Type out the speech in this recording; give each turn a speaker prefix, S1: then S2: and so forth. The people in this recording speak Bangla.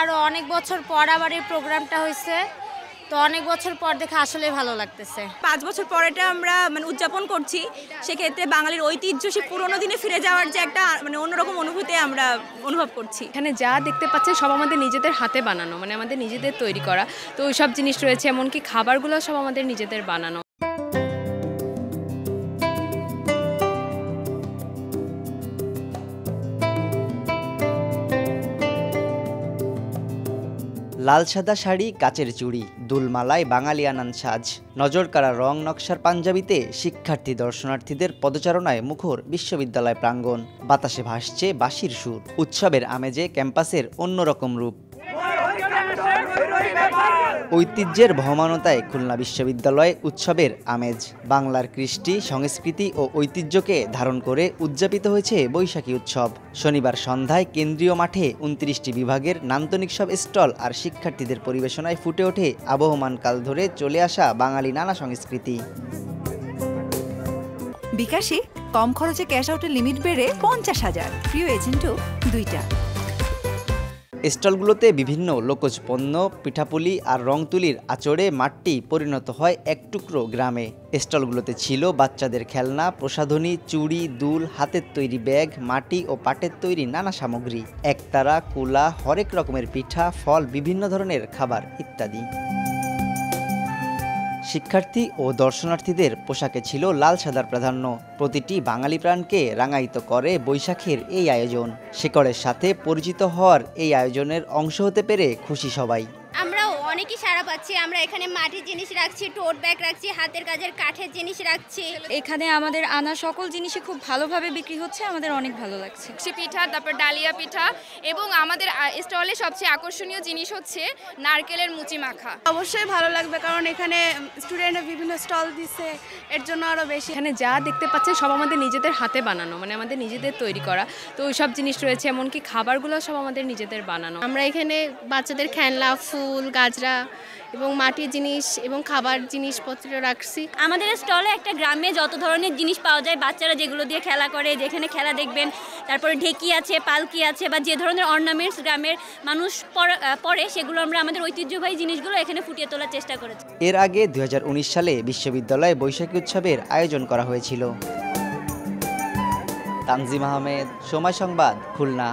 S1: আরো অনেক বছর পর আবার এই প্রোগ্রামটা হয়েছে, তো অনেক বছর পর দেখে আসলে ভালো লাগতেছে।
S2: 5 বছর পর এটা আমরা উদযাপন করছি, সেক্ষেত্রে বাঙালির ঐতিহ্য সে পুরোনো দিনে ফিরে যাওয়ার যে একটা অন্যরকম অনুভূতি আমরা অনুভব করছি।
S3: এখানে যা দেখতে পাচ্ছেন সব আমাদের নিজেদের হাতে বানানো, আমাদের নিজেদের তৈরি করা, তো ওই সব জিনিস রয়েছে, এমনকি খাবারগুলো সব আমাদের নিজেদের বানানো।
S4: লাল সাদা শাড়ি, কাচের চুড়ি, দুলমালায় বাঙালিয়ানান সাজ, নজরকাড়া রং নকশার পাঞ্জাবিতে শিক্ষার্থী দর্শনার্থীদের পদচারণায় মুখর বিশ্ববিদ্যালয় প্রাঙ্গণ। বাতাসে ভাসছে বাঁশির সুর, উৎসবের আমেজে ক্যাম্পাসের অন্যরকম রূপ। ঐতিহ্যের বহমানতায় খুলনা বিশ্ববিদ্যালয় উৎসবের আমেজ। বাংলার কৃষ্টি, সংস্কৃতি ও ঐতিহ্যকে ধারণ করে উদযাপিত হয়েছে বৈশাখী উৎসব। শনিবার সন্ধ্যায় কেন্দ্রীয় মাঠে 29টি বিভাগের নান্দনিক সব স্টল আর শিক্ষার্থীদের পরিবেশনায় ফুটে ওঠে আবহমান কাল ধরে চলে আসা বাঙালি নানা সংস্কৃতি।
S5: বিকাশে কম খরচে ক্যাশ আউটের লিমিট বেড়ে 50,000, প্রিয় এজেন্টও 2টা।
S4: স্টলগুলোতে বিভিন্ন লোকজ পণ্য, পিঠাপুলি আর রং তুলির আঁচড়ে মাঠটি পরিণত হয় এক টুকরো গ্রামে। স্টলগুলোতে ছিল বাচ্চাদের খেলনা, প্রসাধনী, চুড়ি, দুল, হাতের তৈরি ব্যাগ, মাটি ও পাটের তৈরি নানা সামগ্রী, একতারা, কুলা, হরেক রকমের পিঠা, ফল, বিভিন্ন ধরনের খাবার ইত্যাদি। শিক্ষার্থী ও দর্শনার্থীদের পোশাকে ছিল লাল সাদার প্রাধান্য। প্রতিটি বাঙালি প্রাণকে রাঙায়িত করে বৈশাখের এই আয়োজন। শেকড়ের সাথে পরিচিত হওয়ার এই আয়োজনের অংশ হতে পেরে খুশি সবাই।
S6: আমরাও অনেকই সাড়া পাচ্ছি। আমরা এখানে মাটির জিনিস রাখছি, টোট ব্যাগ রাখছি, হাতের কাজের কাঠের জিনিস রাখছি।
S7: এখানে আমাদের আনা সকল জিনিসই খুব ভালোভাবে বিক্রি হচ্ছে, আমাদের অনেক ভালো লাগছে।
S8: পিঠা, তারপর ডালিয়া পিঠা, এবং আমাদের স্টলে সবচেয়ে আকর্ষণীয় জিনিস হচ্ছে নারকেলের মুচি মাখা।
S9: অবশ্যই ভালো লাগবে, কারণ এখানে স্টুডেন্টরা বিভিন্ন স্টল দিচ্ছে, এর জন্য আরো বেশি।
S3: এখানে যা দেখতে পাচ্ছেন সব আমাদের নিজেদের হাতে বানানো, আমাদের নিজেদের তৈরি করা, তো ওই সব জিনিস রয়েছে, এমনকি খাবারগুলো সব আমাদের নিজেদের বানানো।
S10: আমরা এখানে বাচ্চাদের খেলনা, ফুল, গাজরা এবং মাটির জিনিস এবং খাবার জিনিসপত্র রাখছি।
S6: আমাদের স্টলে একটা গ্রামে যত ধরনের জিনিস পাওয়া যায়, বাচ্চারা যেগুলো দিয়ে খেলা করে, যেখানে খেলা দেখবেন, তারপরে ঢেকি আছে, পালকি আছে, বা যে ধরনের অর্নামেন্টস গ্রামের মানুষ পরে, সেগুলো আমরা আমাদের ঐতিহ্যবাহী জিনিসগুলো এখানে ফুটিয়ে তোলার চেষ্টা করেছি।
S4: এর আগে 2019 সালে বিশ্ববিদ্যালয়ে বৈশাখী উৎসবের আয়োজন করা হয়েছিল। তানজিম আহমেদ, সময় সংবাদ, খুলনা।